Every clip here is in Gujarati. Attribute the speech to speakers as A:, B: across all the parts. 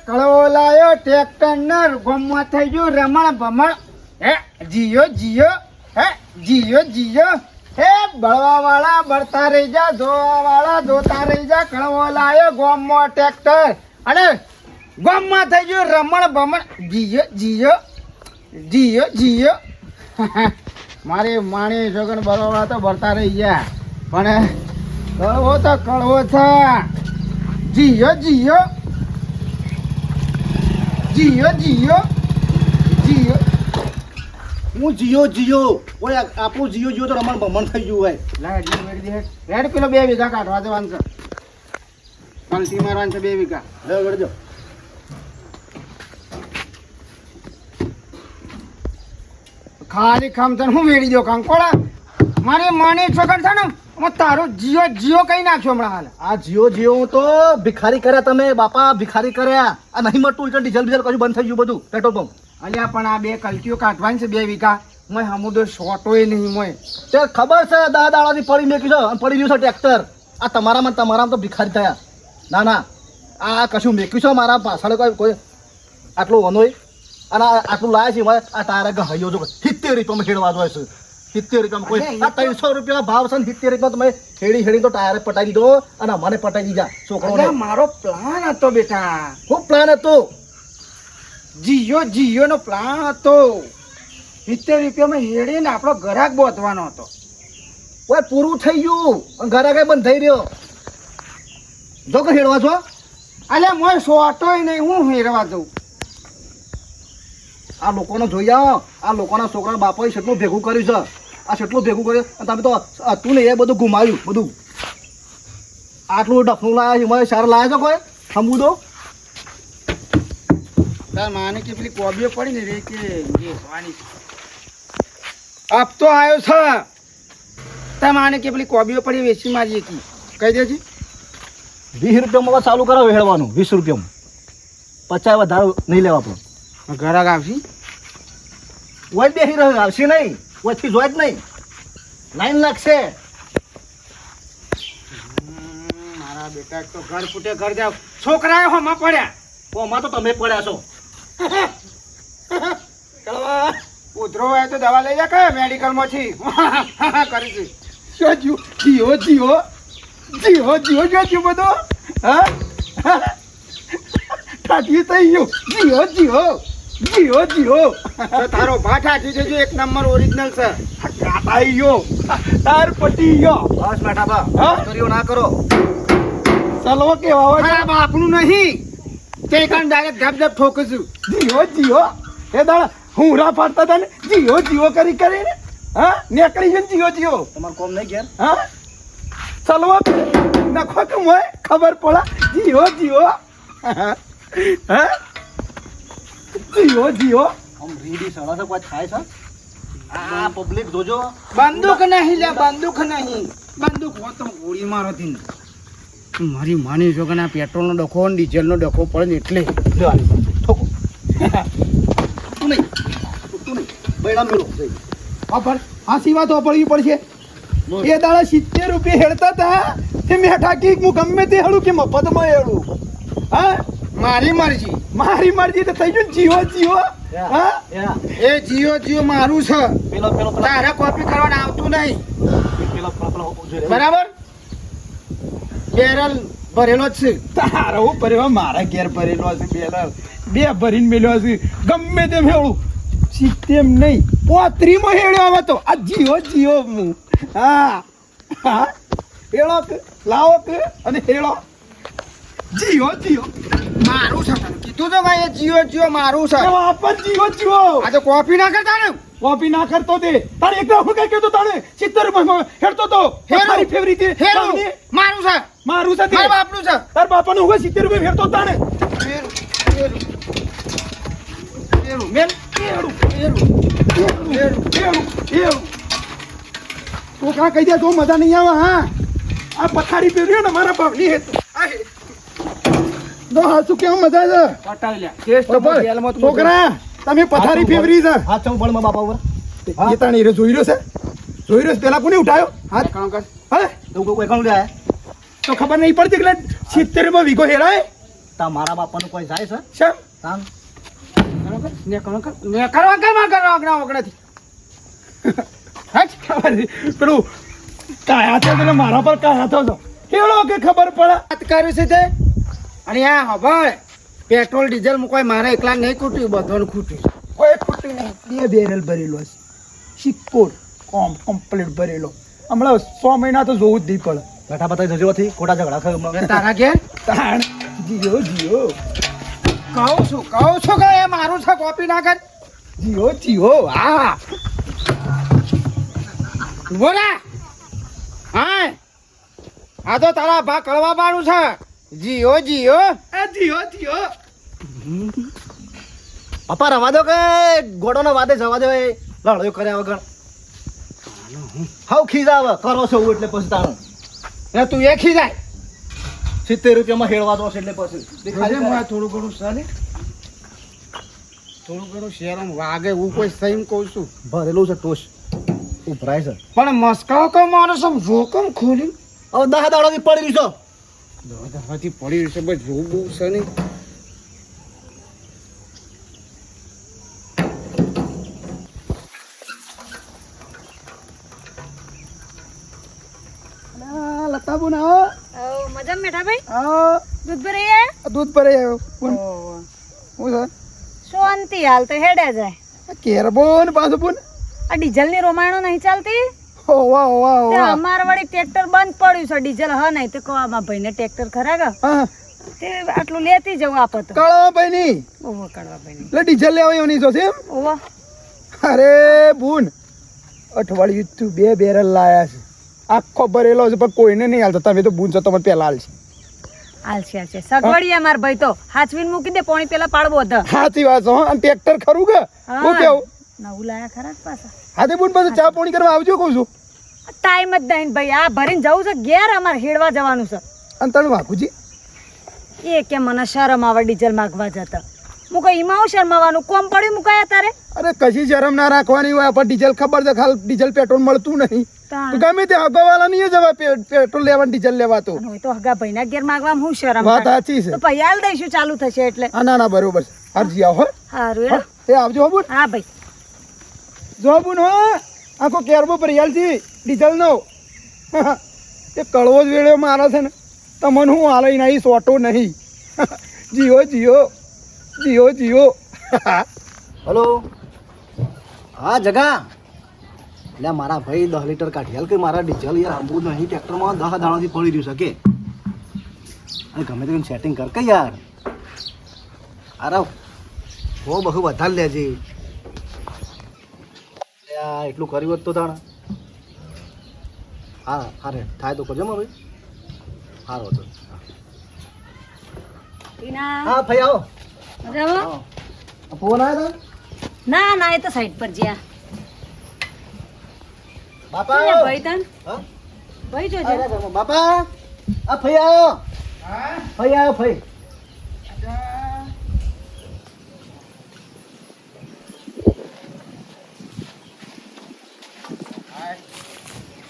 A: કળવો લાયો ટ્રેક્ટર ને ગોમમાં થઈ ગયું રમણ ભમણ. હે જીયો જીયો, હે જીયો જીયો. હે બળવા વાળા બળતા રહી જા, જોવા વાળા જોતા રહી જા. કળવો લાયો ગોમમાં ટ્રેક્ટર અને ગોમમાં થઈ ગયું રમણ ભમણ. જીયો જીયો જીયો જીયો. મારી માણી છોકન બળવા તો બળતા રહી ગયા પણ કળવો તો કળવો છે. જીયો જીયો જીયો જીયો જીયો.
B: હું જીયો ઓય આપણું જીયો તો રમણ ભમણ થઈ ગયું હોય.
A: રેડ પેલો 2 વીઘા કાઢવા જવાનું છે. પલટી મારવાનું છે 2 વીઘા.
B: વળજો.
A: ખાલી ખમતન હું વેડી દો કંકોડા. મારી માની છોકર છે ને તારો જીઓ જીઓ કઈ નાખ્યો હમણાં હાલ.
B: આ જીયો તો ભિખારી કર્યા તમે બાપા, ભિખારી કર્યા. આ નહીં મળતું એટલે ડીઝલ બીઝલ કશું બંધ થઈ ગયું બધું પેટ્રોલ પંપ.
A: અલ્યા પણ આ 2 કલકીઓ કાઢવાની છે 2 વીઘા. મોય હમુદો શોટોય નહીં મોય.
B: તે ખબર છે 10 દાડાની પડી મેકી છે અને પડી ગયું છે ટ્રેક્ટર. આ તમારામાં તો ભિખારી થયા. ના ના આ કશું મેક્યું છે મારા પાછળ કોઈ આટલું વનોય અને આટલું લાવે છે આ તારા ગહાઈઓ જો 70 રૂપિયામાં ખેડવા જોઈએ છે. 70 રૂપિયામાં કોઈ આ 300 રૂપિયા ભાવ છે ને 70 રૂપિયા તમે હેડી તો ટાયર પટાઈ દીધો અને મને પટાઈ દીધા છોકરો.
A: મારો પ્લાન હતો બેટા.
B: ખૂબ પ્લાન હતો.
A: જીયો નો પ્લાન હતો. 70 રૂપિયામાં હેડીને આપણો ગ્રાહક બોધવાનો હતો.
B: ઓય પૂરું થઈ ગયું અને ઘરે કઈ બંધ થઈ રહ્યો. જો કે હેડવા છો
A: અલ્યા મોય શોટોય નહીં હું હેરવા દઉં.
B: આ લોકોને જોઈ આવો. આ લોકોના છોકરા બાપાએ કેટલું ભેગું કર્યું છે. આ કેટલું ભેગું કર્યું અને તમે તો હતું ને એ બધું ગુમાવ્યું બધું. આટલું ડફનું લાયા છે મને સારા લાયા છો કોઈ હમુદો.
A: તાર માને કે પેલી કોબીઓ પડી ને રે કે વેચવાની આપતો આવ્યો છે. તાર માને કે પેલી કોબીઓ પડી વેચી મારીએ કી કહી દેજે.
B: 20 રૂપિયામાં ચાલુ કરો હેડવાનું. 20 રૂપિયામાં 50 વધારે નહીં લેવા પણ.
A: ગ્રાહક આવશે
B: ઓય બેસી રહ્યો આવશે નહીં. ઓયથી જોઈ જ નહીં લાઈન લાગશે.
A: મારા બેટા તો ઘર ફૂટે ઘર જાવ. છોકરાએ હોમાં પડ્યા.
B: ઓમાં તો તમે પડ્યા છો.
A: ઉધરો હોય તો દવા લઈ જા કે મેડિકલ માંથી કરી શું જીઓ જીઓ જીઓ જીઓ જીઓ જીઓ બધો હા ઠાઠી થઈ ગયું. જીઓ જીઓ જીઓ જીઓ. તારો ભા ઠાઠી થઈ ગયો. 1 નંબર ઓરિજિનલ છે. કાટાઈ ગયો તાર પટી ગયો.
B: બસ બેટા બા હા કર્યો ના કરો.
A: ચલો કેવા હોય બાપનું નહીં તે કાન ડાયરેક્ટ ધબ ધબ ઠોકું છું. જીઓ જીઓ એ દાડા હુંરા પાડતા હતા ને જીઓ જીઓ કરી કરીને હા નીકળી ગયો જીઓ જીઓ.
B: તમારું કોમ નહીં ઘેર
A: હા ચલો નખો કે મોય ખબર પડે. જીઓ જીઓ હા જીઓ જીઓ.
B: આમ રીડી સડા તો કોઈ થાય છે. આ પબ્લિક જોજો.
A: બંદૂક નહીં લે બંદૂક નહીં. બંદૂક હોત તો ગોળી મારો થી. મારી માની જો કે ના પેટ્રોલનો ડખો ને ડીઝલનો ડખો પડે ને એટલે
B: લેવાની ઠોકો. તું નહીં બૈડા મેળો
A: ઓફર હાસી વાત પડવી પડશે. એ દાડા 70 રૂપિયા હેડતા હતા તે મેં ઠાકી હું ગમે તે હેડું કે મફતમાં હેડું. હા મારી મરજી તો થઈ ગયું જીઓ જીઓ. હા એ જીઓ જીઓ મારું છે.
B: પેલો
A: તારે કોપી કરવાનું આવતું નહીં
B: પેલો
A: બરાબર. બેરલ ભરેલો જ છે. તારો ભરેલો મારા ઘેર ભરેલો છે બેરલ. 2 ભરીને મેલ્યો છે ગમે તેમ હેડું. સિસ્ટમ નહીં 35 માં હેડ્યો આવે તો આ જીઓ જીઓ હું હા હા હેળો કે લાવો કે અને હેળો જીઓ જીઓ મારું છે. કીધું તો ભાઈ જીઓ જીઓ મારું છે. વાપર જીઓ જીઓ. આ તો કોપી ના કરતા ને. કોપી ના કરતો તે તારે એકદમ હું કઈ કહેતો તાણે 70 રૂપિયામાં હેડતો તો મારી ફેવરિટ મારું છે. મારું છે મારા બાપનું છે. તાર બાપાનું હું 70 રૂપિયા હેડતો તાણે મેલ તું કાં કહી દે તો મજા નહીં આવે. હા આ પથારી પહેર્યો ને મારા બાપની હેતુ હાસુ કેવું મજા છે. છોકરા તમે પથારી ફેવરી છે.
B: હાથ ચમ બળમાં બાપા ઉપર
A: એ તાણી રે જોઈ રહ્યો છે. પેલા કોને ઉઠાયો હાથ કામ કર. હે
B: તો કોઈ કોણ લે
A: તો ખબર નહીં પડતી એટલે 70 માં વીઘો હેરાય.
B: તમારા બાપાનું કોઈ જાય છે
A: શેમ
B: તાન
A: પેલું કાયા છે એટલે મારા પર કાયા થયો કેવડો કે ખબર પડે
C: વાત કર્યું છે તે અને આ હવે પેટ્રોલ ડીઝલ મૂકવાય મારે એકલા નહીં ખૂટ્યું બધાનું ખૂટ્યું
A: કોઈ ખોટું નહીં 2 બેરલ ભરેલો છે સિક્કો કમ્પ્લીટ ભરેલો હમણાં 6 મહિના તો જોવું જ નહીં પડે
B: બેઠા બતાવી જજો થી ખોટા ઝઘડા થયો હમણાં.
C: તારા ઘેર
A: તાણ જીઓ જીઓ
C: કહું છું કે એ મારું છે કોપી ના કર
A: જીઓ જીઓ હા
C: બોલા હા આ તો તારા ભા કળવા બાનું છે જીઓ જીઓ
A: આ જીઓ જીઓ
B: પપ્પા રવા દો કે ગોડોનો વાદે જવા દો એ લડ્યો કર્યા વગર હાવ ખીજાવ કરો છો એવું એટલે પછી તાણ
C: ને તું એખી જાય
B: 70 રૂપિયામાં હેળવા દો છે એટલે પછી
C: થોડું ઘણું છે થોડું ઘણું શેરમ વાગે હું કોઈ સહીમ કહું છું
B: ભરેલું છે ટોશ ઉભરાય છે
C: પણ મસ્કાઓ કે મારે સમ જોકમ ખોલી
B: હવે 10 દાડાથી પડી રહ્યું
C: દાદાથી પડી છે બસ જોવું છે નહીં
A: લતા બોન આવો
D: મજામાં બેઠા ભાઈ
A: આવો
D: દૂધ ભરાઈ આયા?
A: આ દૂધ ભરાઈ આવ્યો બોન હું છે
D: શાંતિ હાલ તો હેડે જાય
A: આ કેર બોન પાછું બોન
D: આ ડીઝલ ની રોમાણો નહીં ચાલતી
A: ઓ વાહ વાહ
D: તે
A: વાહ
D: અમાર વળી ટ્રેક્ટર બંધ પડ્યું છે ડીઝલ હ નહીં તો કહો આમાં ભાઈને ટ્રેક્ટર ખરા ગા
A: હા
D: તે આટલું લેતી જવું આપત
A: કાળા ભાઈ ની
D: ઓવો કડવા ભાઈ
A: એટલે ડીઝલ લેવા આવવાની છો એમ
D: ઓવો
A: અરે બુન અઠવાડિયું તું 2 બેરલ લાયા છે આખો ભરેલો છે પણ કોઈને નહીં હાલતો તમે તો બુન છો તમને પહેલા હાલશે
D: હાલશે સગવડી અમાર ભાઈ તો હાચવીને મૂકી દે પાણી પેલા પાડવો ધ
A: સાચી વાત છે હો. અને ટ્રેક્ટર ખરું કે હું કેવું
D: નવું લાયા ખરા જ પાછા
A: હાથે બુન પાછું ચા પાણી કરવા આવજો કહું છું
D: ટાઈમ જ દઈને ભાઈ આ ભરીને જવું છે ઘેર અમાર હેડવા જવાનું છે
A: અને તને વાકુજી
D: એ કે મને શરમ આવે ડીઝલ માગવા જતા હું કઈ એમાં શરમાવાનું કોમ પડ્યું મુકાયા તારે
A: અરે કશી શરમ ના રાખવાની હોય પણ ડીઝલ ખબર છે ખાલી ડીઝલ પેટ્રોલ મળતું નહીં
D: તાણ.
A: તો ગમે તે અગાવાલા નહીં જવા પેટ્રોલ લેવા ને ડીઝલ લેવા તો
D: અને હોય તો હગા ભાઈના ઘેર માગવામાં હું શરમ
A: વાત
D: થાય?
A: સાચી છે
D: તો પછી હાલ દઈશું ચાલુ થશે એટલે
A: હા ના ના બરોબર છે હરજી આવો હો.
D: સારું
A: હો, એ આવજો હો બુન
D: હા ભાઈ
A: જો બુન હો આખો કેરબો ભરિયાલ છે ડીઝલ નો એ કળવો જ વેળ્યો મારે છે ને તમને હું હાલે નહીં સોટો નહીં જીઓ જીઓ જીઓ જીઓ
B: હલો હા જગા એટલે મારા ભાઈ 10 લીટર કાઢી હાલ કે મારા ડીઝલ યાર આંબુ નહીં ટ્રેક્ટરમાં 10 દાડાથી પડી રહ્યું છે કે અને ગમે તે સેટિંગ કર કે યાર અરે હો બહુ વધારે લેજે યાર એટલું કર્યું હોત તો તાણ હા હા રે થાય તો કરજો ભાઈ સારો હતો
D: ટીના,
B: હા ભાઈ આવો
D: મજામાં?
B: ફોન આવ્યો
D: ના ના એ તો સાઈડ પર જ્યાં
B: બાપા
D: ભાઈ તન
B: હા
D: ભાઈ જોજે
B: બાપા આ ભાઈ આવ્યો ભાઈ આવ્યો ભાઈ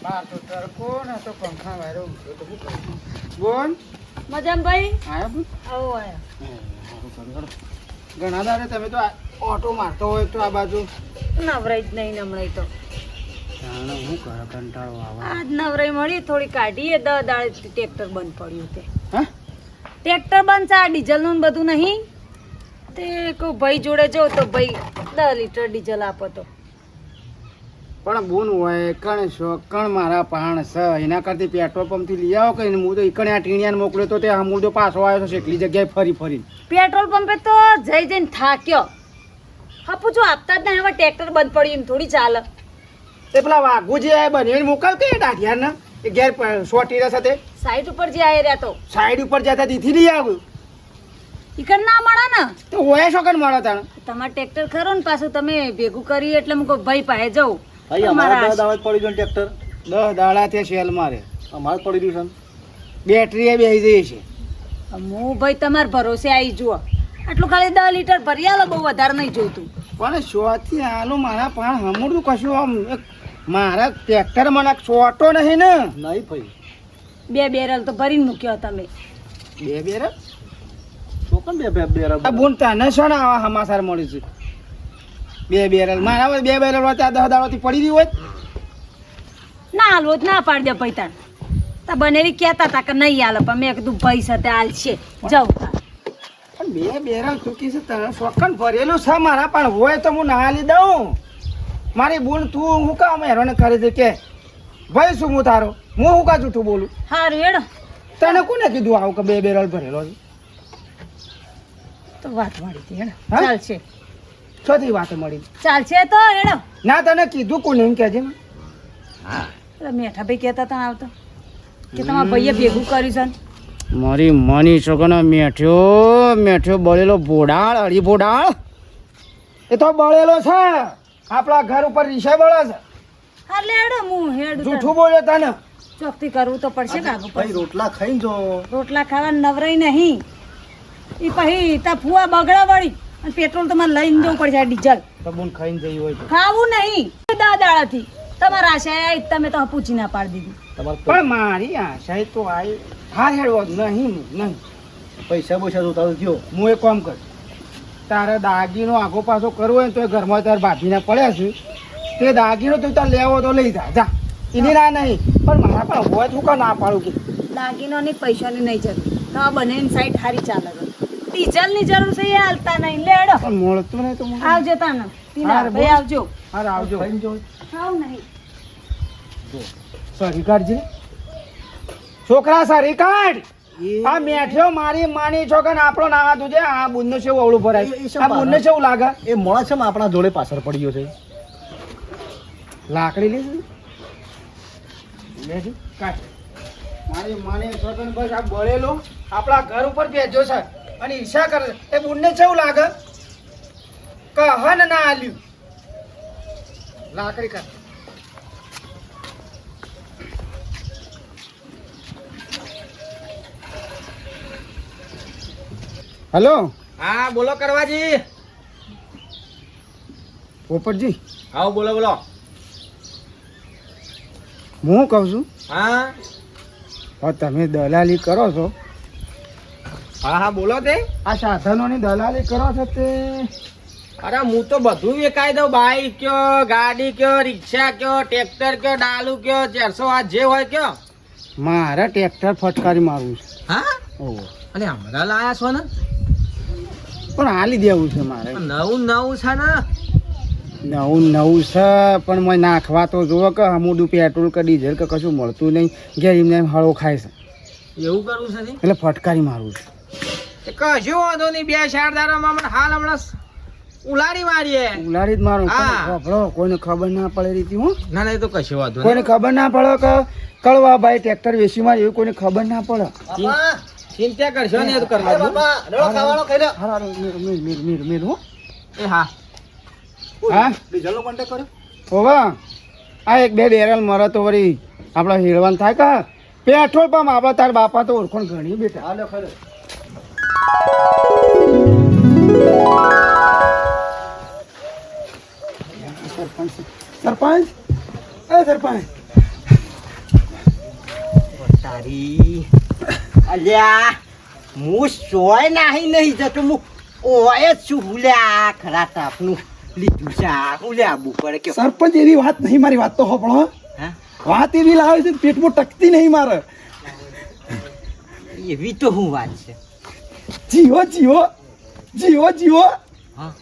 C: બાર તો તડકો ને તો પંખા વાયરો ઊંઘ્યો તો શું કરું? બોલ
D: મજામાં ભાઈ
C: આયા બોલ
D: આવો આયા
C: ઘણા દાડે તમે તો ઓટો મારતો હોય તો આ બાજુ
D: નવરાઈ જ નહીં નમણાઈ તો
C: જાણે હું કરે કંટાળો આવે
D: આજ નવરાઈ મળી થોડી કાઢીએ 10 દાડે ટ્રેક્ટર બંધ પડ્યું તે
C: હા
D: ટ્રેક્ટર બંધ છે આ ડીઝલનું ને બધું નહીં તે કોઈ ભાઈ જોડે જાઉં તો ભાઈ 10 લીટર ડીઝલ આપો તો
C: પણ બોન હોય કણ છો કણ મારા પાણ છે એના કરતી પેટ્રોલ પંપ થી લઈ આવો કઈ હું તો ઈકણે આ ટીણિયાને મોકલ્યો તો તે હું તો પાછો આવ્યો છે એટલી જગ્યાએ ફરી ફરી
D: પેટ્રોલ પંપે તો જઈ જઈને થાક્યો હપુ જો આપતા જ નહીં હવે ટ્રેક્ટર બંધ પડ્યું એમ થોડી ચાલે
C: તે પેલા વાઘુજી આ બનીને મોકલતો એ દાઢિયાને એ ઘેર સોટી રહ્યા સાથે
D: સાઈડ ઉપર જે આવી રહ્યા તો
C: સાઈડ ઉપર જતા દીથી લઈ આવ્યું
D: ઈકણ ના મળે ને
C: તો હોય શું કણ મળે તાણ
D: તમારે ટ્રેક્ટર ખરો ને પાછું તમે ભેગું કરી એટલે હું કહું ભાઈ પાસે જાઉં
B: ભાઈ અમારા 10 દાડા પડી ગયું ટ્રેક્ટર
C: 10 દાડા તે સેલ મારે
B: અમારે પડી રહ્યું છે
C: બેટરી એ બેસી જઈ છે
D: હું ભાઈ તમારા ભરોસે આવી જુઓ આટલું ખાલી 10 લીટર ભરી આલો બહુ વધારે નહીં જોઈતું
C: પણ શોથી આલું મારા પાણ હમુડું કશું આમ મારા ટ્રેક્ટર મને શોટો નહીં ને
B: નહીં ભાઈ
D: 2 બેરલ તો ભરીને મૂક્યો તમે
C: બે બેર
B: શું કેમ બે બેરલ
C: આ બોન તને શું ને આવા સમાચાર મળે છે બે બેરલ મારા હવે બે બેરલ હોય ત્યાં 10 દાડાથી પડી રહી હોય
D: ના હાલવો જ ના પાડી દે પૈતાણ તા બનેરી કહેતા હતા કે નહીં હાલે પણ મેં કીધું ભાઈ સાથે હાલ છે જાઉં
C: પણ બે બેરલ ચૂકી છે તને શોખન ભરેલું છે મારા પણ હોય તો હું ના લી દઉં મારી બોન તું હું કામ હેરાન કરે છે કે ભાઈ શું હું તારો હું કા જૂઠું બોલું
D: હારું હેડો
C: તને કોને કીધું આવું કે બે બેરલ ભરેલો છે
D: તો વાત મળી હતી હેડો
C: હા?
D: ચાલશે
C: છોથી વાત મળી
D: ચાલશે તો હેડો
C: ના તને કીધું કોને એમ કહેજે ને
D: પેલા મેઠા ભાઈ કહેતા હતા આવતો કે તમારા ભાઈએ ભેગું કર્યું છે ને.
C: મારી માની છોકરો મેઠ્યો મેઠ્યો બળેલો ભોડાળ અડી ભોડાળ એ તો બળેલો છે આપણા ઘર ઉપર રીસે બળે છે
D: હા લે હેડો હું હેડું
C: જૂઠું બોલ્યો તને
D: ચોકથી કરવું તો પડશે કાગો
B: ભાઈ રોટલા ખાઈને જો
D: રોટલા ખાવા નવરાઈ નહીં એ પછી તા ફુવા બગડા વળી અને પેટ્રોલ તમારે લઈને જવું પડશે આ ડીઝલ
C: તો બોન ખાઈને જઈ હોય તો
D: ખાવું નહીં દાદાળાથી તમારા આશા આવી તમે તો પૂછી ના પાડી દીધી
B: તમારે
C: પણ મારી આશા તો આવી હા હેડવો નહીં
B: પૈસા પૈસા જોતા તો કયો
C: હું એક કામ કર તારે દાગીનો આગો પાછો કરવો હોય ને તો એ ઘરમાં તારે ભાભીને પડ્યા છે તે દાગીનો તું તાર લેવો તો લઈ જા એની ના નહીં પણ મારા પણ હોય તું કા ના પાડું કે
D: દાગીનોની પૈસાની નહીં જરૂર તમારા બંનેની સાઈડ સારી ચાલે છે ડીઝલની જરૂર છે એ હાલતા નહીં લેડો
C: પણ મળતું નહીં તો મને
D: આવજો તાને ટીના
C: હારે
D: ભાઈ
C: બોલ.
D: આવજો
C: હારે આવજો
B: ખાઈને જો
D: ખાવ નહીં
C: સરી કાઢજે છોકરા સરી કાઢ આ મેઠ્યો મારી માની છો કે આપણો નાવા તું છે આ બુનનો છે અવળું ભરાય
B: એ શું
C: આ બુનને છે એવું લાગે
B: એ મોળા છે આપણા જોડે પાછળ પડી ગયો છે
C: લાકડી લીધી લેજો કાઢ મારી માની છો કે બસ આ બળેલો આપણા ઘર ઉપર ભેજો છે અને ઈર્ષા કરે છે. એ બુનને છે એવું લાગે કહન ના આલ્યું લાકડી કાઢ હેલો
E: હા બોલો કરવાજી
C: પોપટજી
E: આવો બોલો બોલો
C: હું કહું છું
E: હા
C: હવે તમે દલાલી કરો છો
E: હા હા બોલો તે
C: આ સાધનોની દલાલી કરો છો તે
E: અરે હું તો બધું વેચાઈ દઉં બાઈક કયો ગાડી કયો રિક્ષા કયો ટ્રેક્ટર કયો ડાલુ કયો 400 આ જે હોય કયો
C: મારે ટ્રેક્ટર ફટકારી મારવું છે
E: હા
C: ઓહો
E: અને હમણાં લાયા છો ને
C: પણ હાલી દેવું છે મારે
E: નવું નવું છે ને
C: નવું છે પણ મને નાખવા તો જુઓ કે અમુડું પેટ્રોલ કે ડીઝલ કે કશું મળતું નહીં ઘેર એમને એમ હળો ખાય છે
E: એવું કરવું છે ને
C: એટલે ફટકારી મારવું છે
E: તે કશું વાંધો નહીં 2-4 દાડામાં મને હાલ હમણાં ઉલાડી મારીએ
C: ઉલાડી જ મારું
E: હા.
C: વાપરો કોઈને ખબર ના પડે રીતિ હું
E: ના ના એ તો કશું વાંધો
C: કોઈને ખબર ના પડે કે કળવા ભાઈ ટ્રેક્ટર વેચી મારે એવું કોઈને ખબર ના પડે
B: બાપા
E: ચિંતા કરશો ને એ તો
B: એ
E: કરવા
B: બાપા રેડો ખાવાનો ખાઈ લે
C: હા મેર હો
E: એ હા
C: હા
B: ડીઝલનો કોન્ટેક્ટ કર્યો
C: હોવા આ એક બે બેરલ મરે તો વળી આપણા હેળવાન થાય કા પેટ્રોલ પંપ આપણા તાર બાપા તો ઓળખણ ઘણી બેટા
B: હા લે ખાઈ લે
C: સરપંચ એ સરપંચ
F: તારી અલ્યા હું સોય નાહી નહીં જતો હું ઓય જ છું હુલ્યા ખરા તાપનું લીધું છે આ હુલ્યા આબુ પડે કે
A: સરપંચ એવી વાત નહીં મારી વાત તો હોપળો
F: હા
A: વાત એવી લાવે છે પેટમાં ટકતી નહીં મારે
F: એવી તો હું વાત છે
A: જીવો જીવો જીવો જીવો
F: હા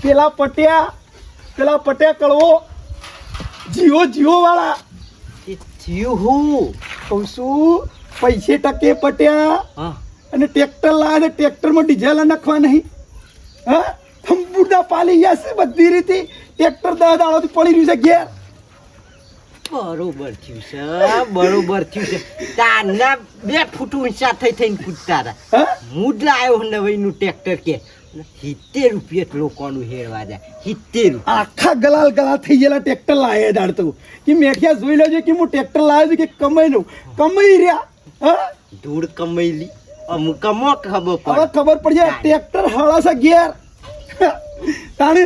A: પેલા પટ્યા કળવો જીવો જીવો વાળા
F: એ થયું હું
A: કહું છું પૈસે ટકે પટ્યા
F: હા
A: અને ટ્રેક્ટર લાવે ટ્રેક્ટરમાં ડીઝલ નાખવા નહીં હા થંબુડા પાલી ગયા છે બધી રીતે ટ્રેક્ટર 10 દાડાથી પડી રહ્યું છે ઘેર
F: બરોબર થયું છે બરોબર થયું છે તારના 2 ફૂટ ઊંચા થઈને કૂદતા હતા
A: હા
F: હું જ લાવ્યો નવીનું ટ્રેક્ટર કે 70 રૂપિયા લોકોનું હેરવા જાય 70 રૂપિયા
A: આખા ગલાલ થઈ ગયેલા ટ્રેક્ટર લાવે દાડતું કે મેઠિયા જોઈ લેજો કે હું ટ્રેક્ટર લાવ્યો છું કે કમાઈ લઉં કમાઈ રહ્યા હા
F: ધૂળ કમાઈલી અમુક અમો ખબર
A: હવે
F: પડે
A: ખબર પડી જાય ટ્રેક્ટર હળા છે ઘેર તાણે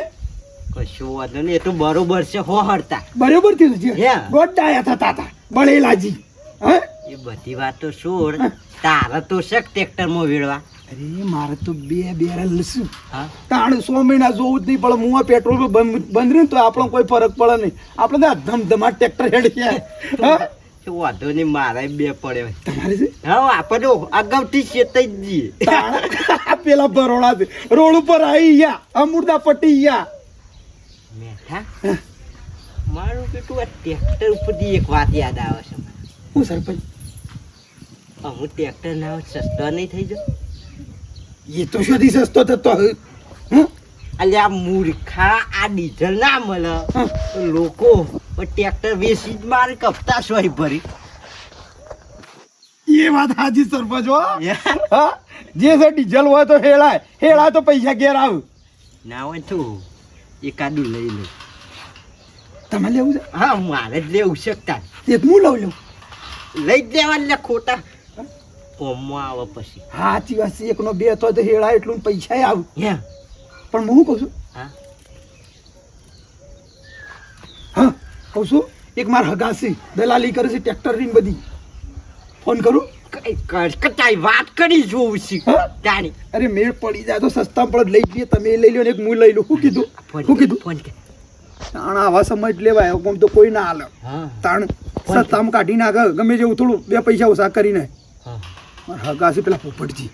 F: કશો વાંધો નહીં એ તો બરોબર છે હો હરતા
A: બરોબર થયું છે
F: હે.
A: ગોડાયા થતા હતા બળેલાજી હા
F: એ બધી વાતો છોડ તારા તો શક ટ્રેક્ટરમાં વેળવા
A: અરે મારે તો બે બેરલ શું
F: હા
A: તાણ 100 મહિના જોવું જ નહીં પડે. હું આ પેટ્રોલ બંધ રહ્યું તો આપણો કોઈ ફરક પડે નહીં. આપણે તો આ ધમધમાટ ટ્રેક્ટર હેડ ગયા. હા
F: શું વાંધો નહીં મારે બે પડ્યો
A: તમારે છે
F: હા આપણે અગાઉથી ચેતાઈ જ જઈએ
A: તાણ પેલા બરોડા છે રોડ ઉપર આવી ગયા અમૃતા પટ્ટી ગયા.
F: મેઠા મારું બેટું આ ટ્રેક્ટર ઉપરથી એક વાત યાદ આવે છે મને.
A: હું સરપંચ
F: અમુક ટ્રેક્ટર ના સસ્તો નહીં થઈ જાય
A: એ તો શોધી સસ્તો થતો હવે. હં?
F: અલ્યા મૂર્ખા આ ડીઝલ ના મળે
A: હં.
F: તો લોકો ટ્રેક્ટર વેચી જ મારે કપતા સોય ભરી
A: એ વાત હાજી સરપંચ હો. હા જે છે ડીઝલ હોય તો હેળાય તો પૈસા ઘેર આવ.
F: ના હોય તો એકાદું લઈ લો
A: તમે લેવું છે
F: હા મારે જ લેવું શકતા
A: એક હું લઉં લઉં.
F: લઈ જ દેવા એટલે ખોટા કોમમાં આવે પછી
A: હા સાચી વાત છે. એકનો બે તો હેળા એટલું પૈસા આવ.
F: હે
A: પણ હું કહું છું
F: હા
A: હા કહું છું એક માર હગાસી દલાલી કરે છે ટ્રેક્ટર ની બધી. ફોન કરું.
F: કચાઈ વાત કરી જોઉં છું
A: હા?
F: તાણી
A: અરે મેળ પડી જાય તો સસ્તા પડે લઈ જઈએ. તમે લઈ લો ને એક હું લઈ લઉં. શું કીધું શું કીધું
F: ફોન કર
A: તાણ આવા સમય જ લેવાય. આમ તો કોઈ ના હાલે.
F: હા
A: તાણ સસ્તામાં કાઢી નાખે ગમે જેવું થોડું બે પૈસા ઓછા કરીને.
F: હા
A: મારા હગાસી પેલા પોપટજી.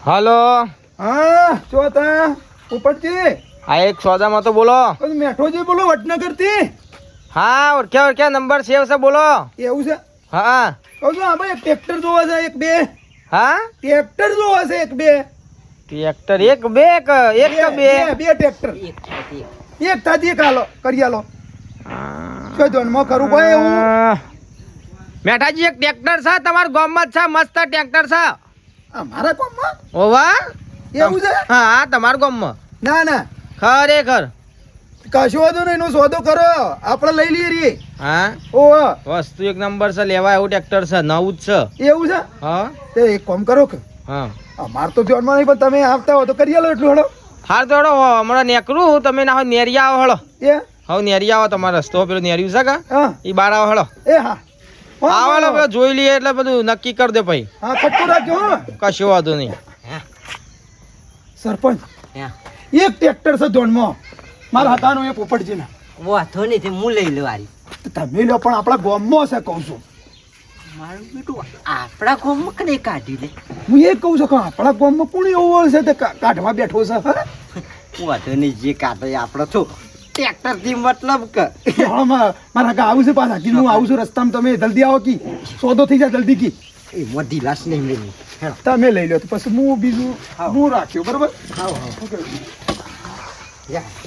E: હલો
A: હા જો તા પોપટજી
E: આ એક સોદામાં તો બોલો.
A: પછી મેઠોજી બોલો વડનગરથી.
E: હા ઓળખ્યા નંબર સેવ છે બોલો.
A: એવું છે
E: હા
A: કહું છું હા ભાઈ એક ટ્રેક્ટર જોવા છે એક બે
E: હા
A: ટ્રેક્ટર જોવા છે એક બે
E: ટ્રેક્ટર એક બે કે એક કે બે
A: બે ટ્રેક્ટર
F: એક સાથે એક.
A: એક થાતી એક હાલો કરી આલો. શું ધોનમાં કરું ભાઈ એવું
E: મેઠાજી એક ટ્રેક્ટર છે તમારા ગામમાં જ છે મસ્ત ટ્રેક્ટર છે
A: અમારા ગામમાં
E: ઓવા
A: એવું છે
E: હા હા તમારા ગામમાં
A: ના ના
E: ખરેખર
A: કશો વાંધો નહીં એનો સોદો કરો આપણે લઈ લઈએ રે.
E: હા
A: ઓ
E: વસ્તુ એક નંબર છે લેવા એવું ટ્રેક્ટર છે નવું જ છે
A: એવું છે
E: હા
A: તે એક કામ કરો કે
E: હા
A: અમાર તો ધ્યાનમાં નહીં પણ તમે આવતા હો તો કરી આલો એટલું હળો.
E: હાર તો હળો હમણાં નેકરું તમે ના હોય નેરિયા આવો હળો
A: એ
E: હવે નેરિયા આવો તમારો રસ્તો પેલું નેરિયું છે કે
A: હા
E: એ બાર આવો હળો
A: એ હા
E: આવો હળો પેલો જોઈ લઈએ એટલે બધું નક્કી કરી દે પછી
A: હા ખટકો રાખજો હો.
E: કશું વાંધો નહીં
A: સરપંચ
F: હે
A: એક ટ્રેક્ટર છે ધોનમાં મારા હતાનું એ પોપટજીના.
F: વાંધો નહીં તે હું લઈ લઉં આરી
A: તો તમે લો પણ આપણા ગામમાં છે કહું છું.
F: મારું બેટું આપણા ગામમાં કને કાઢી લે
A: હું એ કહું છું કે આપણા ગામમાં કોણ એવું છે તે કાઢવા બેઠો છે હા?
F: વાંધો નહીં જે કાઢે આપણે તો ટ્રેક્ટર થી મતલબ કે
A: હા, મારા આગળ આવું છે પાછા કીધું હું આવું છું રસ્તામાં તમે જલ્દી આવો કી સોદો થઈ જાય જલ્દી કી.
F: એ મોટી લાશ નહીં મેલી હેડો
A: તમે લઈ લો તો પછી હું બીજું હું રાખ્યો બરોબર. ઓકે.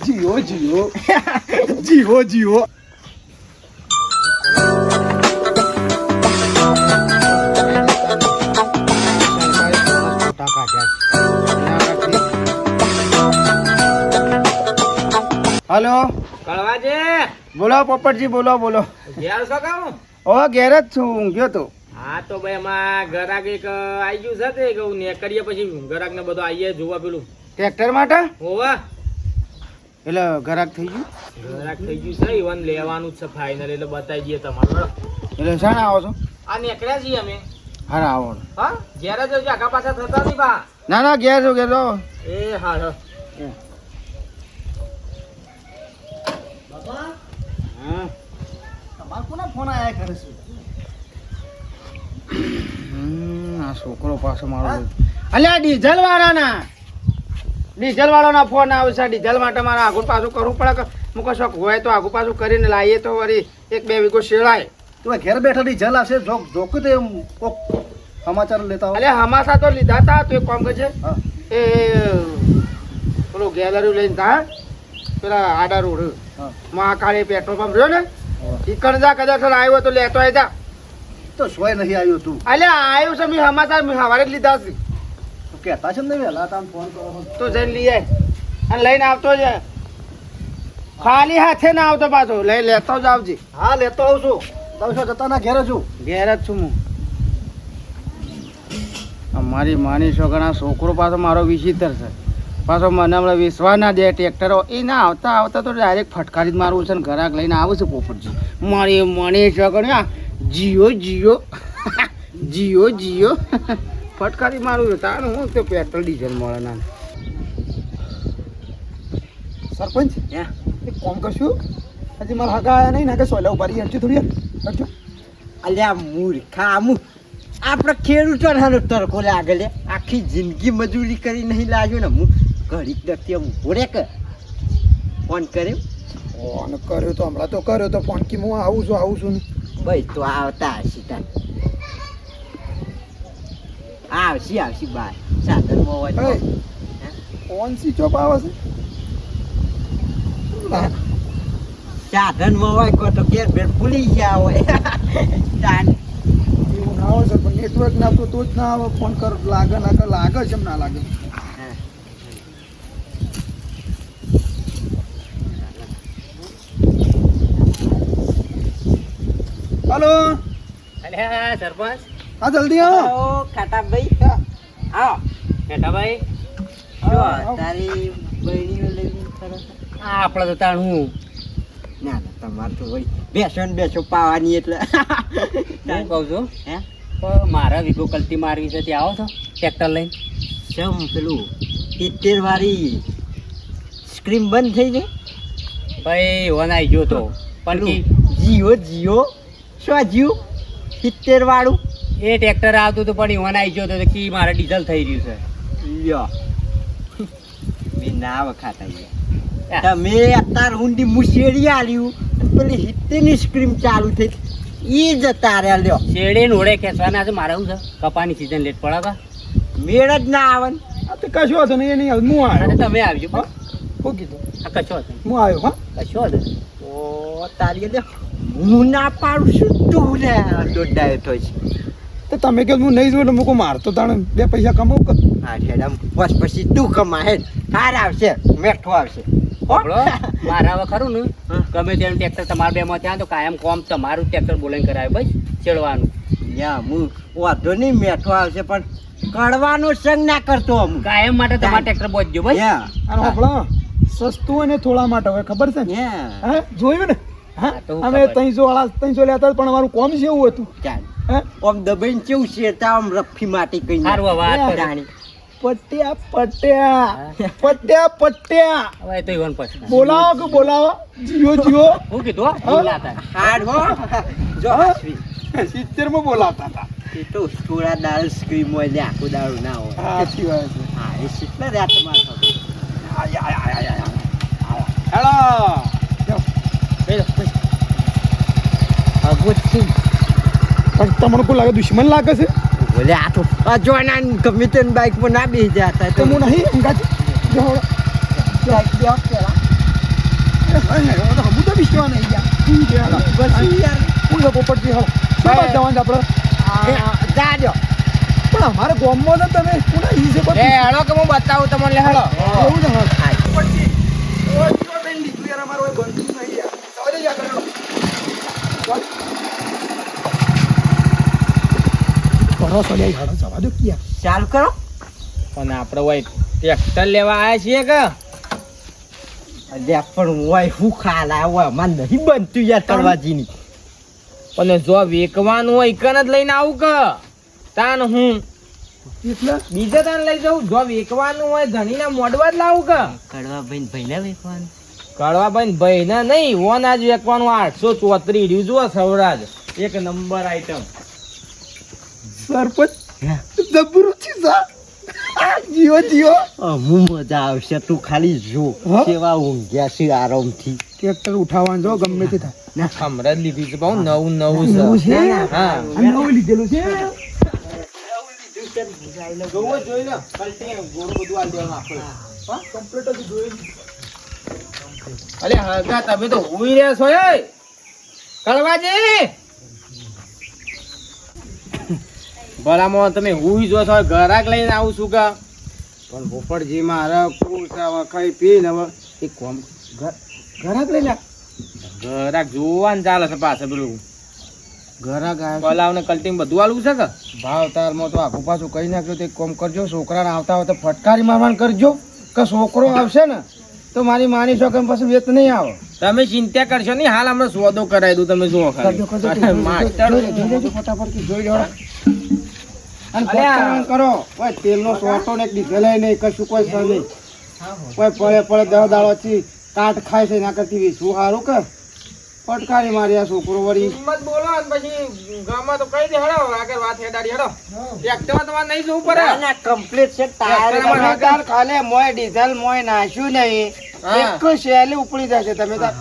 A: જીઓ જીઓ જીઓ જીઓ. હલો
E: કળવાજે
C: બોલો પોપટજી બોલો બોલો.
E: ઘેર છો કામ
C: ઓ ઘેર જ છું ઊંઘ્યો તો.
E: હા તો ભાઈ એમાં ગરાક એક આવી ગયું છે તે કહું ને કરીએ પછી ગરાક ને બધું આવીએ જોવા પેલું
C: ટ્રેક્ટર માટે
E: હોવા
C: એટલે ઘરાક થઈ ગયું
E: ગરાક થઈ ગયું છે ઈવન લેવાનું જ છે ફાઇનલ એટલે બતાવી દઈએ તમારું
C: એટલે શાણ આવો છો
E: આ નીકળ્યા છીએ અમે
C: હારા આવો
E: હા ઘેર જ આવજો, આગા પાછા થતા નહીં બા
C: ના ના ઘેર છો ઘેર છો.
E: એ હા હા
B: તમારે કોના ફોન આયા કરે છે
C: આ છોકરો પાછો મારો અલ્યા ડીઝલ વાળાના ફોન આવશે. ડીઝલ માટે મારે આગળ પાછું કરવું પડે કે મૂકો શોખ હોય તો આગળ પાછું કરીને લાવીએ તો વળી એક બે વીઘો શેળાય.
B: તું ઘેર બેઠા ડીઝલ આવશે જોક તે કોક સમાચાર લેતા હોય.
C: અલ્યા હમાસા તો લીધા હતા તો એક કામ કરજે
B: હા
C: એ પેલું ગેલેરી લઈને તા પેલા આડા રોડ
B: હા
C: મહાકાળી પેટ્રોલ પંપ રહ્યો ને ઈકણ જા કદાચ આવ્યો તો લેતો આવી જા.
B: તો સોય નહીં આવ્યો તું
C: અલ્યા આવ્યું છે મેં હમાસા મેં સવારે જ લીધા છે
B: તો કહેતા છે ને વહેલા તમે ફોન કરો છો.
C: તો જઈને લઈ આય અને લઈને આવતો જ ખાલી હાથે ના આવતો પાછો લઈ લેતો જ આવજે.
B: હા લેતો આવું છું તમે શું જતા ના ઘેર છું
C: ઘેર જ છું હું. મારી માની છોકરા છોકરો પાછો મારો વિચિત્ર છે પાછો મને હમણાં વિશ્વાસ ના દે ટ્રેક્ટરો એ ના આવતા આવતા તો ડાયરેક્ટ ફટકારી જ મારવું છે ને ઘરાક લઈને આવું છે પોપટજી મારી માની છોકરી જીઓ જીઓ જીઓ ફટકારી મારું તારું હું તો પેટ્રોલ ડીઝલ મળે ના
A: સરપંચ
F: હે?
A: એક કોમ કરશું હજી મારા હગા આયા નહીં ને કે સોયલા ઉભા રહી હટજો થોડી વાર હટજો
F: અલ્યા મૂર્ખા અમુક આપણે ખેડૂતોનો તરકો લાગે લે આખી જિંદગી મજૂરી કરી નહીં લાગ્યો ને હું ઘડીક દખતી આમ ઊભો રે કે ફોન કર્યો
A: ફોન કર્યો તો હમણાં તો કર્યો તો ફોન કી હું આવું છું ને
F: ભાઈ તો આવતા હશે તાર આવશે બાર સાધનમાં હોય તો.
A: એ, ફોન સ્વિચ ઓફ આવે છે ના,
F: સાધનમાં હોય કોઈ તો ઘેર ભેર ભૂલી ગયા હોય તાન
A: એવું ના હોય સર પણ નેટવર્ક ના તો જ ના આવે ફોન કર લાગે છે એમ ના લાગે હાલો
E: અલ્યા સરપંચ
A: હા જલ્દી આવો
F: આવો ખાટા ભાઈ આવો
E: બેટા ભાઈ
F: જો
A: આવો.
F: તારી બહેણીઓ લઈને કરો છો?
E: આપણે તો તાણ હું
F: ના ના તમારે તો ભાઈ બેસો ને બેસો પાવાની એટલે
E: હું કહું છું
F: હે
E: પણ મારા વીઘો કલતી મારવી છે ત્યાં આવો છો ટ્રેક્ટર લઈને
F: કેમ પેલું 70 વાળી સ્ક્રીન બંધ થઈ ગઈ
E: ભાઈ વન આવી ગયો તો પણ
F: પેલું જીઓ શું જીઓ 70 વાળું
E: એ ટ્રેક્ટર આવતું હતું પણ વન આવી ગયો તો કે મારે ડીઝલ થઈ રહ્યું છે
F: લ્યો મેં ના વખાતા ગયા તમે અત્યાર ઊંડી મુશેડી આલ્યું અને પેલી 70 ની સ્ક્રીન ચાલુ થઈ ઈ જતા રહ્યા લ્યો
E: શેડે નોડે ખેંચવાના છે મારે શું છે કપાની સિઝન લેટ પડે કા
F: મેળ જ ના આવે ને.
A: આ તો કશો હતો નહીં એ નહીં આવે. હું
E: અને
A: આવ્યો
E: તમે આવજો પણ
A: શું કીધું
E: આ કશો હતો
A: હું આવ્યો હા
E: કશો હતો
F: ઓ તારી લ્યો હું ના પાડું છું તું ને દોડાયો તો છે
A: તો તમે કહો હું નહીં જોઉં એટલે મૂકો મારતો તાણે 2 પૈસા કમાવું કે
F: હા ઠેડમ બસ પછી તું કમા હે હાર આવશે મેઠો આવશે હો?
E: આપણો મારા હવે ખરું ને
F: હા.
E: ગમે તેનું ટ્રેક્ટર તમારા બેમાં ત્યાં તો કાયમ કોમ તમારું ટ્રેક્ટર બોલાઈને કરાવે ભાઈ ચડવાનું
F: યા હું વાંધો નહીં મેઠો આવશે પણ કડવાનો સંગ ના કરતો હું
E: કાયમ માટે તમારા ટ્રેક્ટર પહોંચજો ભાઈ
F: યા
A: અને હોપળા સસ્તું અને થોડા માટે હોય ખબર છે ને
F: યા
A: હા જોયું ને હા
E: હા, તો
A: અમે
E: ખબર.
A: 300 લેતા હતા, પણ અમારું કોમ છે એવું હતું
F: ચાલ
A: હે
F: આમ દબાઈને કેવું શેરતા આમ રફી માટી કઈ
E: સારું હવે વાત કરો.
F: જાણી
A: પટ્યા
E: હવે તો ઈવન પછી
A: બોલાવો કે બોલાવો જીઓ
E: હું કીધું હો? ભૂલ ના થાય.
F: હાડ હો જો
A: હા.
F: હાસવી.
A: 70 માં બોલાવતા હતા
F: એ તો થોડા દાળ સ્ક્રીમ હોય ને આખું દારૂ ના હોય
A: હા સાચી વાત છે
F: હા એ કેટલા રાત માર
A: હેલો પણ તમને કોઈ લાગે દુશ્મન લાગે છે
F: બોલે આ તો અજવાના ગમે તે બાઈક પર ના બેસી જતા
A: તો હું નહીં અંગાજી હું તો વિશ્વા નહીં યાર
F: પછી યાર
A: હું તો પોપટજી હળો શું વાત જવાનું આપણે
F: જાજો
A: પણ અમારે ગામમાં તો તમે કોના ઈ છે
C: એ હેડો કે હું બતાવું તમને લે હેડો
A: એવું છે હા પોપટજી ઓ જીવા બેન લીધું યાર અમારો એ બંધ નહીં યાર સવારે જા કરો કરો સોલ્યા હેડો જવા દો ક્યાં
F: ચાલુ કરો
C: પણ આપણે હોય ટ્રેક્ટર લેવા આવ્યા છીએ કે
F: અલ્યા પણ હોય હું ખાલા હોય મને નહીં બનતું યાર તળવાજીની
C: પણ જો વેકવાનું હોય કન જ લઈને આવું કે તાન હું
A: એટલે
C: બીજે તાન લઈ જાઉં જો વેકવાનું હોય ધણીના મોડવા જ લાવું કે
F: કડવા ભાઈ ભાઈને વેખવાનું
C: કડવા ભાઈ ને નહીં વન આજ વેકવાનું 834 રહ્યું જુઓ સૌરાજ એક નંબર આઈટમ
A: સરપંચ જબરું છે સા જીઓ
F: હું મજા આવશે તું ખાલી જો
A: હા?
F: કેવા ઊંઘ્યા છે આરામથી
A: ટ્રેક્ટર ઉઠાવવાનું જો ગમે તે થાય
C: હમણાં જ લીધું છે બહુ નવું નવું
A: નવું
C: છે
A: છે
C: હા
A: આ નવું લીધેલું છે
C: જોવો જોઈ લો કલટી ગોળ બધું આલ દેવાનું આપણે
A: કમ્પ્લીટ જ જોઈ
C: અલે હગા તમે તો હુઈ રહ્યા છો એ કળવાજી ભલામાં તમે હુઈ જો છો ઘરાક લઈને આવું છું કે પણ પોપટજી મારે કુલ ખાઈ પીને હવે એક કોમ ઘરાક લઈને ઘરાક જોવાનું ચાલે છે પાછળ પેલું ઘરાક કલાવ ને કલ્ટી બધું આલવું છે કે ભાવ તારમાં તો આખું પાછું કહી નાખ્યું તો એક કોમ કરજો છોકરાને આવતા હોય તો ફટકારી મારવાનું કરજો કે છોકરો આવશે ને તો મારી માની શકે પછી વેત નહીં આવે તમે ચિંતા કરશો નહીં હાલ હમણાં સોદો કરાવી દઉં તમે જુઓ ખાલી. માસ્ટર
A: ફટાફટ જોઈ લો
C: અને
E: અલ્યા.
C: પટકારણ કરો કોઈ તેલનો સોટો ને ડીઝલ નહીં કશું કોઈ સર નહીં કોઈ પડે 10 દાડોથી કાટ ખાય છે એના કરતી વેચવું સારું કે પટકારી મારી આ છોકરો વળી
E: કિંમત બોલો અને પછી ગામમાં તો કહી દે હેડો આગળ વાત હેડાડી હેડો ટ્રેક્ટરમાં તમારે નહીં જવું પડે
F: ના કમ્પ્લીટ છે ટાયર
E: ટ્રેક્ટરમાં
C: તમે તાર ખાલે મોય ડીઝલ મોય નાખ્યું નહીં
E: હા.
C: એક શેલી ઉપડી જશે તમે તાર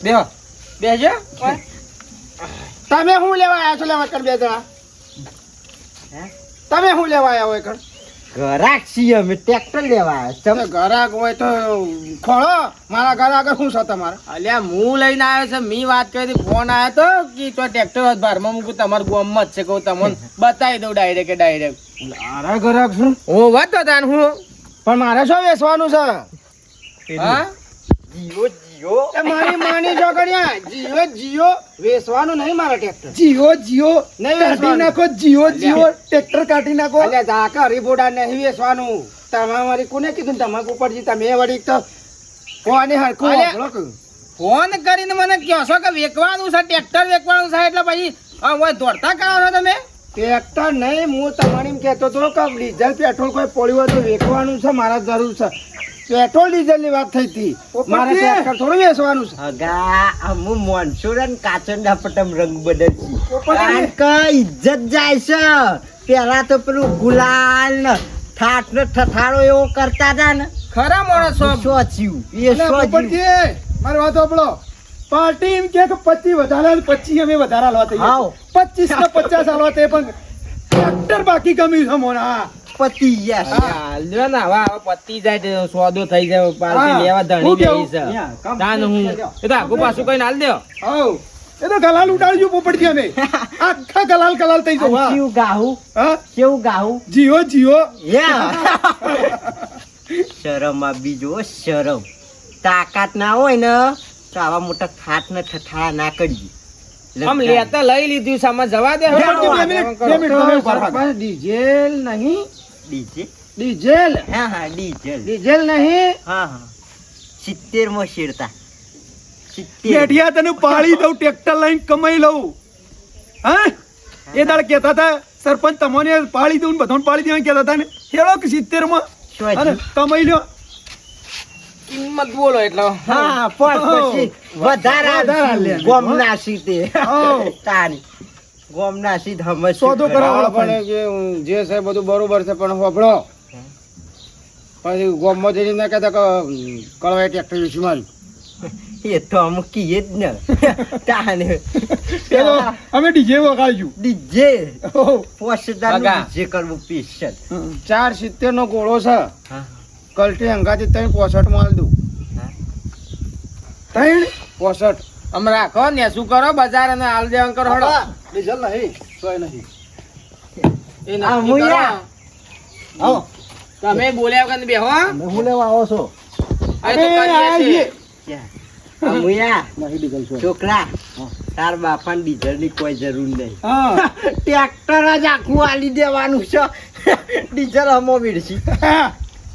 E: બેહો બેહજો ઓય.
C: તમે શું લેવા આવ્યા છો લેવા કર બે જણા
F: હે?
C: તમે શું લેવા આવ્યા હોય કર
F: ઘરાક છીએ અમે ટ્રેક્ટર લેવા આવ્યા
C: તમે ઘરાક હોય તો ખોળો મારા ઘર આગળ શું છે તમારે
E: અલ્યા હું લઈને આવ્યો છે મી વાત કરી હતી ફોન આવ્યો તો કે તો ટ્રેક્ટર બારમાં મૂકું તમારું ગોમમાં જ છે કહું તમને બતાવી દઉં ડાયરેક્ટ
C: મારા ઘરાક શું
E: હું વાત તો તાન હું
C: પણ મારે શું વેચવાનું છે
E: હા
F: જીઓ જીઓ
C: એ મારી માની છોકરીયા જીઓ જીઓ વેચવાનું નહીં મારા ટ્રેક્ટર
A: જીઓ જીઓ
C: નહીં
A: કાઢી
C: વેચવાનું.
A: નાખો જીઓ જીઓ ટ્રેક્ટર કાઢી નાખો
C: અલ્યા ઝાકા રીબોડા નહીં વેચવાનું તમારી કોને કીધું તમાકુ ઉપરથી તમે વળી તો કોને હરખું
E: અલ્યા.
C: વાપરો કે?
E: ફોન કરીને મને કહો છો કે વેચવાનું છે ટ્રેક્ટર વેચવાનું છે એટલે પછી ઓય દોડતા કરાવો છો તમે
C: ટ્રેક્ટર નહીં હું તમારી એમ કહેતો હતો કે ડીઝલ પેટ્રોલ કોઈ પડ્યું હોય તો વેચવાનું છે મારા જરૂર છે પેટ્રોલ ડીઝલ ની વાત થઈ હતી મારે
A: પોપટજી.
C: ટ્રેક્ટર થોડું વેચવાનું છે
F: હગા અમુ મોનસુરન કાચંડા પટમ રંગ બદલજી
A: પોપટજી.
F: કારણ કે ઇજ્જત જાય છે પેલા તો પેલું ગુલાલ ને ઠાઠ ને ઠઠારો એવો કરતા હતા ને
E: ખરા માણસ છો
F: શું થયું એ
A: એટલે
F: શું થયું
A: પોપટજી, મારી વાત સાંભળો. પાર્ટી એમ કે 25 વધારા 25 અમે વધારા લો
F: હાઉ.
A: 25 ને 50 આલો તે પણ ટ્રેક્ટર બાકી ગમ્યું છે મોને. હા.
F: પતિ યસ
E: અલ્યા, લ્યો ને હવે પતી જાય તો સોદો થઈ જાય પાલટી
A: હા.
E: લેવા ધણી
A: હું કેવું?
E: બેહી છે
C: યા, કામ
E: તાન હું એ તો આગુ પાછું કઈ હાલ દો
A: હાઉ. એ તો ગલાલ ઉડાડજો પોપટજી અમે આખા ગલાલ થઈ જાવ. હા.
F: કેવું ગાહું
A: હા
F: કેવું ગાહું
A: જીઓ જીઓ
F: યા શરમ આ બીજો શરમ તાકાત ના હોય ને તો આવા મોટા ઠાઠ ને ઠઠારા ના કરજી
E: આમ લેતા લઈ લીધું સામે જવા દે હવે.
A: બે મિનિટ, બે મિનિટ, તમે ઉભા રહો.
C: સરપંચ ડીઝલ નહીં
F: ડીજે
C: ડીઝલ
F: હા હા ડીજલ
C: ડીઝલ નહીં
F: હા હા 70 માં શેરતા 70
A: બેઠિયા તને પાળી દઉં ટ્રેક્ટર લઈને કમાઈ લઉં. હા એ દાડ કહેતા હતા સરપંચ તમને પાળી દઉં ને બધાને પાળી દેવાનું કહેતા હતા ને હેળો કે 70 માં
F: શું
A: અને
F: થયું?
A: કમાઈ લ્યો.
E: કિંમત બોલો એટલે
F: હા પછી વધારા
A: વધારા
F: ગોમના સીતે
A: હાઉ.
F: તારી ગોમના સીધ હમ
A: સોદો કરાવો.
C: પણ જે છે બધું બરોબર છે પણ હોભળો પછી ગોમમાં જઈને ના કહેતા કે કળવાઈ ટ્રેક્ટર વેચી માર્યું
F: એ તો અમ કીએ જ ને તાને
A: એ તો અમે ડીજે વગાડ્યું.
F: ડીજે
A: ઓહો.
F: પોસદાનું
E: બગા.
F: ડીજે કરવું સ્પેશિયલ
C: 470 નો ગોળો છે
F: હા
C: કલટી અંગાથી 365 માં આલ દઉં
A: ત્રણ
C: 65
E: આમ રાખો ને શું કરો બજાર અને હાલ દેવાનું કરો હળો
B: ડીઝલ નહીં સોય નહીં
E: એ
F: આ
E: નક્કી
F: મુયા.
E: કરો.
B: આવો
E: તમે બોલ્યા વગર બેહો હા?
B: તમે હું લેવા આવો છો
E: આ તો કરીએ છીએ.
F: ક્યાં? અમુયા
B: નહીં ડીઝલ સોય
F: છોકરા તાર બાપાને ડીઝલ ની કોઈ જરૂર નહીં
A: હા.
F: ટ્રેક્ટર જ આખું આલી દેવાનું છે ડીઝલ હમો વીડશી
A: હા.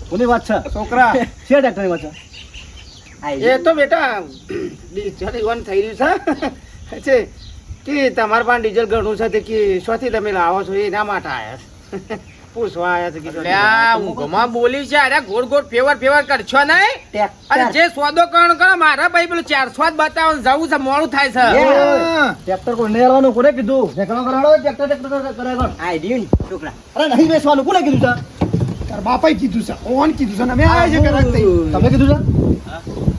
B: કોની વાત છે
A: છોકરા
B: છે ટ્રેક્ટરની વાત છે
C: એ તો બેટા ડીઝલ ઈવન થઈ રહ્યું છે કે તમારા પાસે ડીઝલ ઘણું છે તે કે શોથી તમે લાવો છો એના માટે આવ્યા છે પૂછવા આવ્યા છે કે શોથી
E: અલ્યા,
C: લાવો છો?
E: ઊંઘમાં બોલી છે અરે ગોળ ગોળ ફેવર કરશો નહીં અને
F: ટ્રેક્ટર
E: જે સોદો કણ કરો મારા ભાઈ પેલું 400 જ બતાવો ને જવું છે મોડું થાય છે
A: હા.
B: ટ્રેક્ટર કોઈ નહીં આવવાનું કોને કીધું ઠેકાણો કરાવો ટ્રેક્ટર કરાવો
F: આઈ રહ્યું ને છોકરા
B: અરે નહીં બેસવાનું કોને કીધું છે
A: તારા બાપાએ કીધું છે ઓન કીધું છે ને અમે આવ્યા છે કરાક થઈ.
B: તમે કીધું છે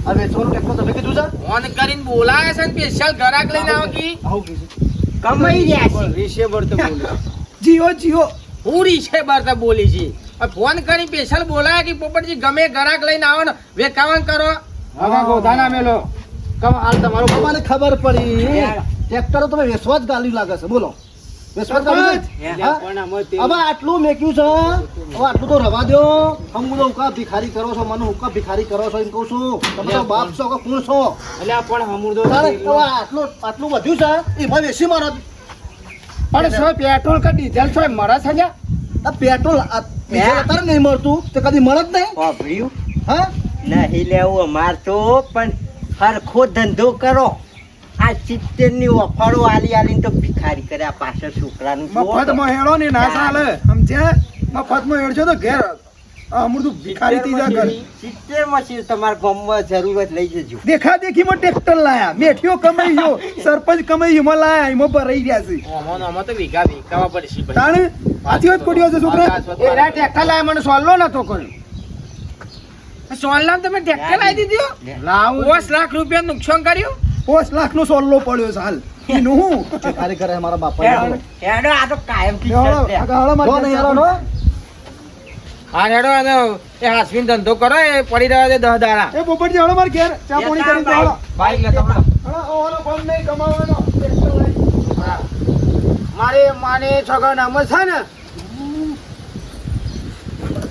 B: આ વેચવાનું ટ્રેક્ટર તમે કીધું છે
E: ફોન કરીને બોલાવે છે ને સ્પેશિયલ ઘરાક લઈને આવો કી
B: આવું કીધું
F: કમાઈ રહ્યા છે
C: રીસેબર તો બોલ્યો
A: જીઓ જીઓ
E: પૂરી છે બરતા બોલી છે હવે ફોન કરી સ્પેશિયલ બોલાવે કે પોપટજી ગમે ઘરાક લઈને આવો ને વેકાવણ કરો
C: હવે ગોધાના મેલો કમ હાલ તમારું
B: તમને ખબર પડી ટ્રેક્ટરો તમે વેચવા જ ગાલી લાગે છે બોલો વેચવા જ ગાલી છે? હા?
C: પણ આમાં તે-
B: હવે આટલું મેક્યું છે હવે આટલું તો રવા દો હમ બોલો હુંકા ભિખારી કરો છો મને હુંકા ભિખારી કરો છો એમ કહું છું તમે તો બાપ છો કે કોણ છો
C: અલ્યા પણ હમુરદો
B: તારે હવે આટલું વધ્યું છે એમાં વેચી મારો
C: પણ શું પેટ્રોલ કે ડીઝલ શું મળે છે લ્યા?
B: આ પેટ્રોલ ડીઝલ અત્યારે નહીં મળતું તે કદી મળે જ નહીં
F: વાપર્યું
B: હા
F: નહીં લેવું અમાર તો પણ હરખો ધંધો કરો આ 70 ની ઓફરો આલીને તો ભિખારી કર્યા પાછળ છોકરાનું જુઓ ને.
A: મફતમાં હેળો ને ના ચાલે સમજ્યા મફતમાં હેડજો તો ઘેર અમૃત ભિખારી થઈ જા ઘર
F: 70 માં છે તમારા ગામમાં જરૂરત લઈ જજો.
A: દેખા દેખીમાં ટ્રેક્ટર લાયા મેઠિયો કમાઈ ગયો સરપંચ કમાઈ એમાં લાયા એમાં ભરાઈ ગયા છે
E: આમાં તો વીઘા વીઘાવા પડશે ભાઈ.
A: તાણે આથી વાત કોડ્યો છે છોકરા
C: એના ટ્રેક્ટર લાય મને સોલ્લો નતો કર્યો
E: સોલલામ તમે ટ્રેક્ટર લાવી દીધું?
C: લાવું
E: 5 લાખ રૂપિયા નુકસાન કર્યું?
A: 5 લાખનો સોલ્લો પડ્યો છે હાલ એનું હું
B: ભિખારી કરે મારા બાપા
F: હેડો આ તો કાયમથી
A: હેળો,
F: છે.
A: આગળ હેળો મારી
B: જો નહીં હેળો,
A: પાસે.
E: હા હેડો અને એ હાસવીન ધંધો કરો એ પડી રહ્યા છે 10 દાડા.
A: એ પોપટજી હેળો મારી ઘેર ચા પાણી કરી દો હેળો.
E: બાઈક લેતા હમણાં.
A: હેળો, ઓલો ફોન નહીં કમાવાનો ટ્રેક્ટર લાવી.
C: મારે માને છગન અમે છે ને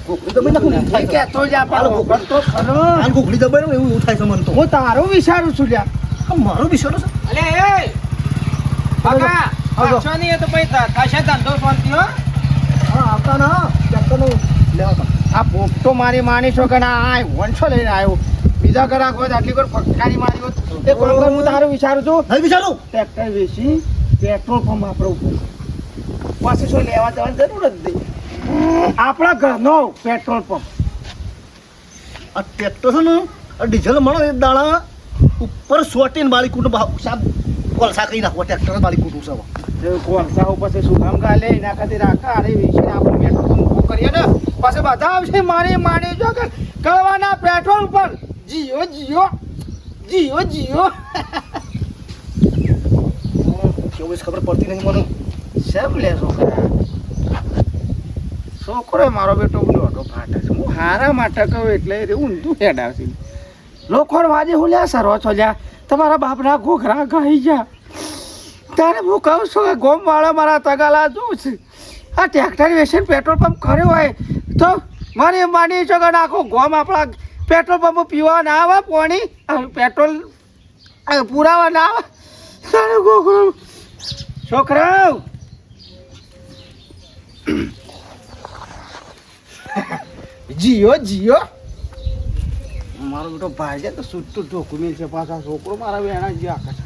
B: ગોખલી દબાઈ નાખું ને એવું થાય છે.
C: કેતો જ આપણો વખત તો ખરો
B: હાલ ગોખલી દબાઈ ને એવું થાય છે મને તો.
C: હું તારું વિચારું છું લ્યા
B: આ મારો વિશ્વાસ છે.
E: અલે એ કાકા પાછો નહીં એ તો પછી થશે ધંધો શાંતિ હો.
B: હા આવતા ના ટ્રેક્ટરનું લેવા તા.
C: આ પોપટો મારી માની છગન આ વંશો લઈને આવ્યો બીજા ગ્રાહક હોય તો આટલી કોઈ ફટકારી મારી હોત એ કોણ હું તારું વિચારું છું
B: નહીં વિચારું
C: ટ્રેક્ટર વેચી પેટ્રોલ પંપ આપણો પાસે શું લેવા જવાની જરૂર જ નહીં આપણા ઘરનો પેટ્રોલ પંપ
B: આ ટ્રેક્ટર છે ને આ ડીઝલ મળે એક દાડા ઉપર સોટીને બાળી કૂટું સાહેબ કોલસા કરી નાખવા ટ્રેક્ટર બાળી કૂટું છે હવે.
C: કોલસા ઉપર સુગમ ગાલે એના ખાતે રાખા અરે વેચીને આપણે પેટ્રોલ પંપ ઊભો કરીએ ને પછી બધા આવશે મારી માની જો કે કરવાના પેટ્રોલ પર જીઓ જીઓ જીઓ જીઓ
B: કેવું છે ખબર પડતી નહીં મને.
C: સબ લે છોકરા છોકરો મારો બેટો દોઢો ફાટે છે હું હારા માટે કહું એટલે એ ઊંધું હેડાવશે લોકો વાજે હું લ્યા સરો છો લ્યા તમારા બાપના ઘોઘરા ગાઈ જા ત્યારે હું કહું છું કે ગોમવાળા મારા તગાલા જોઉં છે આ ટ્રેક્ટર વેચીને પેટ્રોલ પંપ કર્યો હોય તો મારી માની છે કે આખો ગોમ આપણા પેટ્રોલ પંપ પીવા ના આવે પાણી પેટ્રોલ પુરાવા ના આવે તારે ઘોઘરો છોકરાઓ જીઓ જીઓ મારો બેટો ભાઈ છે તો છૂટતું ઢોકું છે પાછા છોકરો મારા વેણા જે આકાશ